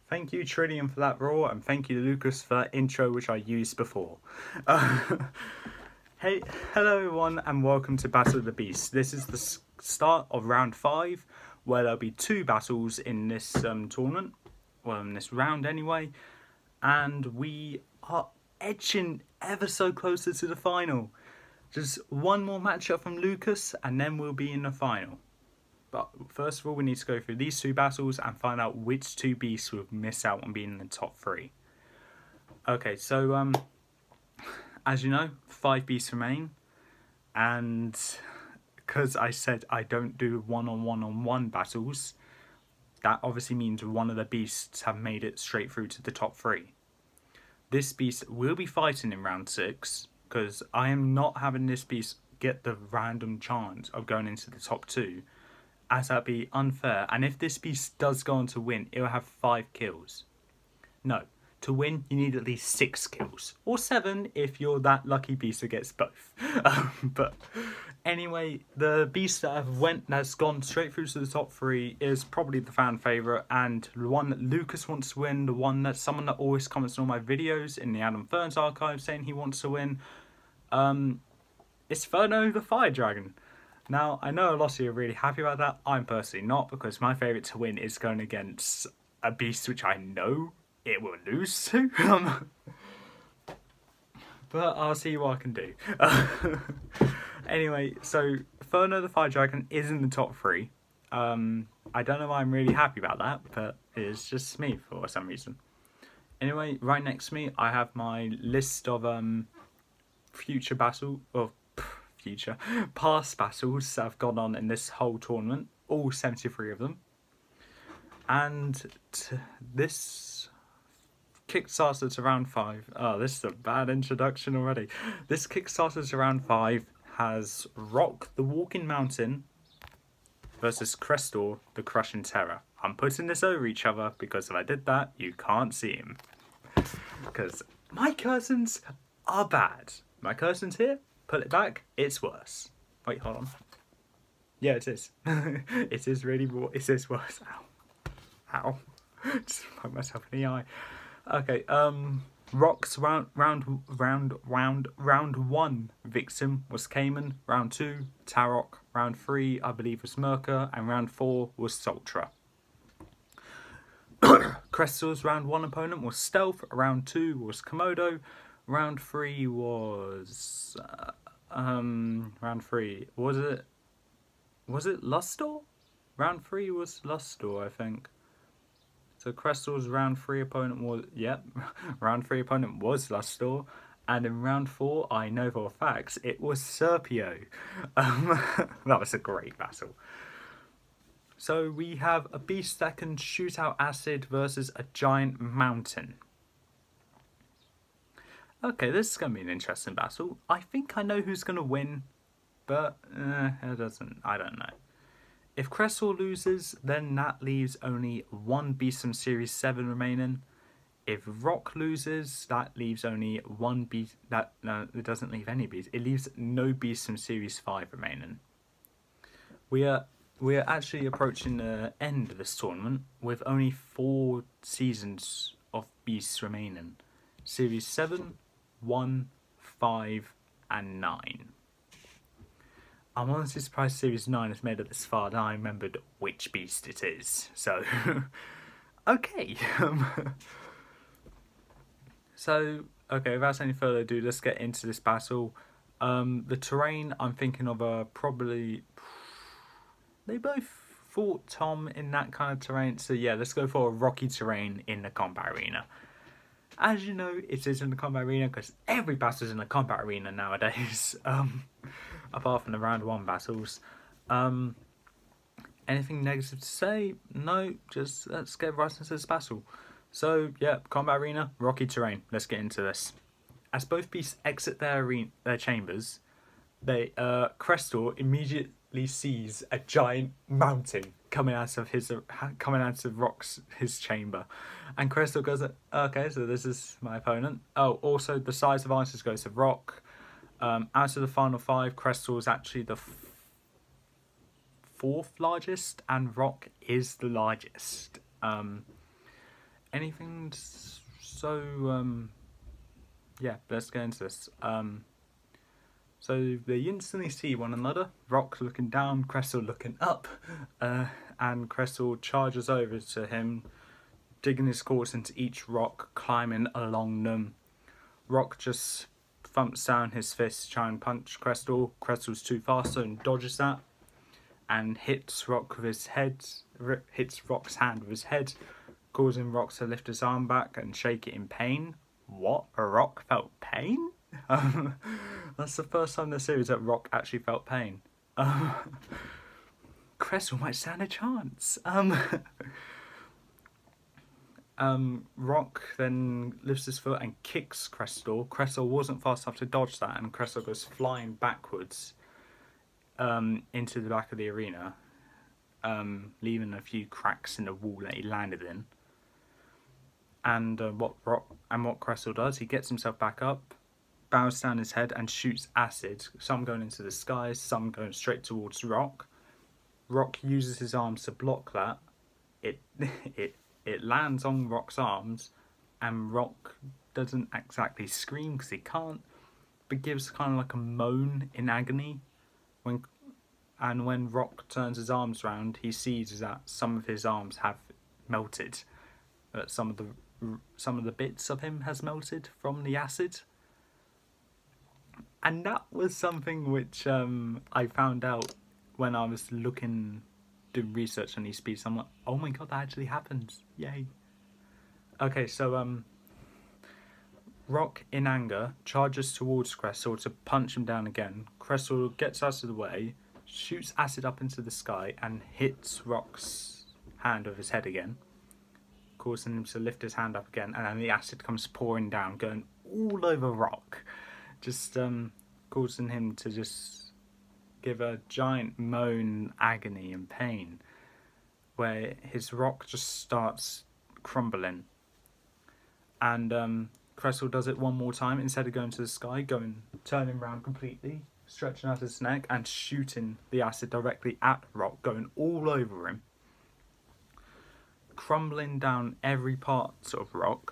Thank you, Trillium, for that roar, and thank you, Lucas, for that intro, which I used before. Hey, hello everyone, and welcome to Battle of the Beasts. This is the start of round 5, where there'll be 2 battles in this tournament, well, in this round anyway, and we are edging ever so closer to the final. Just one more matchup from Lucas, and then we'll be in the final. But first of all, we need to go through these 2 battles and find out which 2 beasts will miss out on being in the top 3. Okay, so as you know, 5 beasts remain, and because I said I don't do one-on-one battles, that obviously means one of the beasts have made it straight through to the top 3. This beast will be fighting in round 6, because I am not having this beast get the random chance of going into the top 2, as that'd be unfair. And if this beast does go on to win, it will have 5 kills. No, to win you need at least 6 kills, or 7 if you're that lucky beast that gets both. But anyway, the beast that's gone straight through to the top 3 is probably the fan favourite, and the one that Lucas wants to win, the one that someone that always comments on all my videos in the Adam Ferns archive saying he wants to win. It's Ferno the Fire Dragon. Now, I know a lot of you are really happy about that. I'm personally not, because my favourite to win is going against a beast which I know it will lose to. But I'll see what I can do. Anyway, so Ferno the Fire Dragon is in the top 3. I don't know why I'm really happy about that, but it's just me for some reason. Anyway, right next to me, I have my list of past battles that have gone on in this whole tournament, all 73 of them. And this kickstarter to round 5. Oh, this is a bad introduction already. This kickstarter to round 5 has Rokk the Walking Mountain versus Krestor the Crushing Terror. I'm putting this over each other because if I did that, you can't see him. Because my curtains are bad. My curtains here, pull it back, it's worse. Wait, hold on. Yeah, it is. It is really, it is worse. Ow. Ow. Just poke myself in the eye. Okay, Rokk's round 1 victim was Cayman, round 2 Tarok, round 3 I believe was Merca, and round 4 was Sultra. Krestor's round 1 opponent was Stealth, round 2 was Komodo, round 3 was round 3 was it Lustor? Round 3 was Lustor, I think. So Krestor's round 3 opponent was, round 3 opponent was Lustor, and in round 4, I know for a fact, it was Serpio. That was a great battle. So we have a beast that can shoot out acid versus a giant mountain. Okay, this is going to be an interesting battle. I think I know who's going to win, but I don't know. If Krestor loses, then that leaves only 1 beast from Series 7 remaining. If Rokk loses, that leaves only 1 beast. No, it doesn't leave any beast. It leaves no beast from Series 5 remaining. We are actually approaching the end of this tournament with only 4 seasons of beasts remaining. Series 7, 1, 5, and 9. I'm honestly surprised Series 9 has made it this far, and I remembered which beast it is. So, okay. So, okay, without any further ado, let's get into this battle. The terrain I'm thinking of probably... They both fought Tom in that kind of terrain. So yeah, let's go for a rocky terrain in the combat arena. As you know, it is in the combat arena because every battle is in the combat arena nowadays. Apart from the round 1 battles. Anything negative to say? No, just let's get right into this battle. So yeah, combat arena, rocky terrain. Let's get into this. As both beasts exit their chambers, Krestor immediately sees a giant mountain coming out of Rokk's chamber, and Krestor goes, okay, so this is my opponent. Oh, also the size of answers goes to Rokk. Out of the final 5, Krestor is actually the 4th largest, and Rokk is the largest. anything. So yeah, let's get into this. So they instantly see one another. Rokk looking down, Krestor looking up, and Krestor charges over to him, digging his claws into each rock, climbing along them. Rokk just thumps down his fist to try and punch Krestor. Krestor's too fast, so he dodges that and hits Rokk with his head. Hits Rock's hand with his head, causing Rokk to lift his arm back and shake it in pain. What? Rokk felt pain? That's the first time in the series that Rokk actually felt pain. Krestor might stand a chance. Rokk then lifts his foot and kicks Krestor. Krestor wasn't fast enough to dodge that, and Krestor goes flying backwards into the back of the arena, leaving a few cracks in the wall that he landed in. And what Krestor does, he gets himself back up, bows down his head and shoots acid, some going into the sky, some going straight towards Rokk. Rokk uses his arms to block that. It lands on Rock's arms, and Rokk doesn't exactly scream because he can't, but gives kind of like a moan in agony. When Rokk turns his arms round, he sees that some of his arms have melted. That some of the bits of him has melted from the acid. And that was something which I found out when I was doing research on these speeds. I'm like, oh my god, that actually happens. Yay. Okay, so Rokk, in anger, charges towards Krestor to punch him down again. Krestor gets out of the way, shoots acid up into the sky, and hits Rock's hand with his head again, causing him to lift his hand up again, and then the acid comes pouring down, going all over Rokk, just causing him to just give a giant moan, agony and pain, where his rock just starts crumbling. And Krestor does it one more time. Instead of going to the sky, turning around completely, stretching out his neck and shooting the acid directly at Rokk, going all over him, crumbling down every part of Rokk.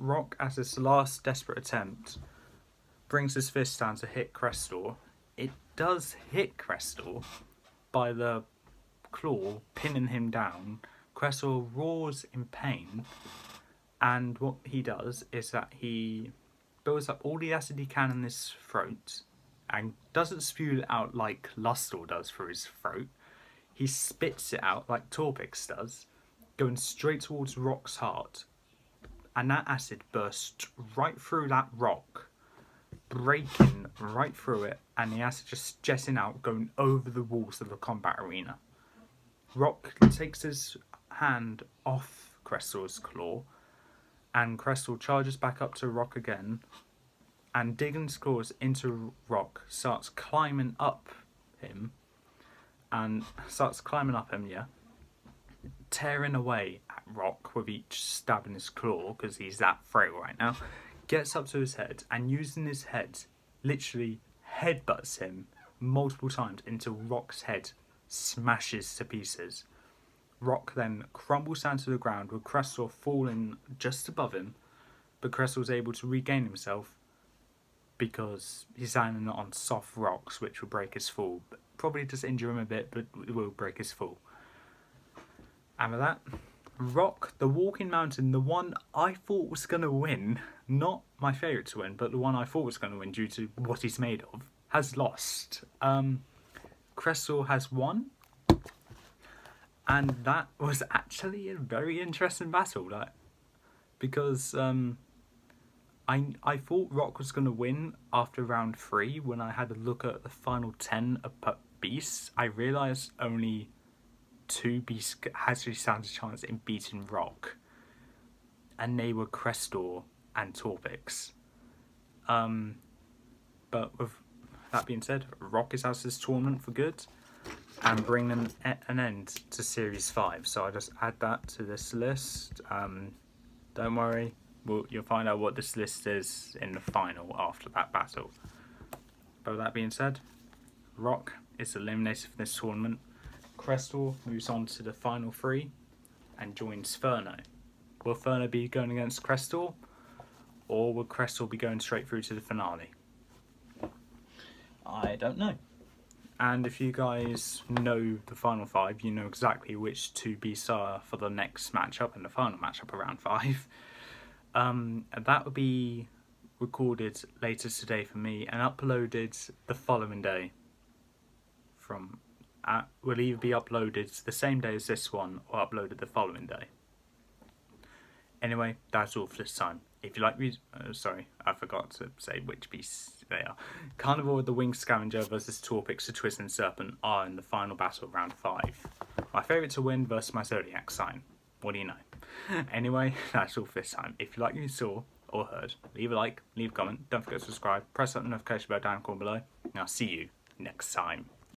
Rokk, as his last desperate attempt, brings his fist down to hit Krestor. It does hit Krestor by the claw, pinning him down. Krestor roars in pain, and what he does is that he builds up all the acid he can in his throat and doesn't spew it out like Lustor does for his throat. He spits it out like Torpix does, going straight towards Rock's heart, and that acid bursts right through that rock, breaking right through it, and the acid just jetting out, going over the walls of the combat arena. Rokk takes his hand off Krestor's claw, and Krestor charges back up to Rokk again, and digging his claws into Rokk, starts climbing up him, tearing away at Rokk with each stab in his claw, because he's that frail right now. Gets up to his head, and using his head, literally headbutts him multiple times until Rock's head smashes to pieces. Rokk then crumbles down to the ground with Krestor falling just above him, but Krestor's able to regain himself because he's standing on soft rocks, which will break his fall. Probably just injure him a bit, but it will break his fall. And with that, Rokk, the Walking Mountain, the one I thought was going to win, not my favourite to win, but the one I thought was going to win due to what he's made of, has lost. Krestor has won, and that was actually a very interesting battle, because I thought Rokk was going to win after round 3. When I had a look at the final 10 of beasts, I realised only 2 beasts actually stand a chance in beating Rokk, and they were Krestor and Torpix. But with that being said, Rokk is out of this tournament for good and bringing an end to Series 5. So I just add that to this list. Don't worry, you'll find out what this list is in the final after that battle. But with that being said, Rokk is eliminated from this tournament. Krestor moves on to the final 3 and joins Furno. Will Ferner be going against Krestor, or will Krestor be going straight through to the finale? I don't know. And if you guys know the final 5, you know exactly which 2 beasts are for the next matchup and the final matchup of round 5. That will be recorded later today for me and uploaded the following day. Will either be uploaded the same day as this one or uploaded the following day. Anyway, that's all for this time. If you like me, sorry, I forgot to say which beasts they are. Carnivore with the Winged Scavenger versus Torpix the Twisting Serpent are in the final battle of round 5. My favourite to win versus my Zodiac sign. What do you know? Anyway, that's all for this time. If you like what you saw or heard, leave a like, leave a comment, don't forget to subscribe, press that notification bell down in the corner below, and I'll see you next time.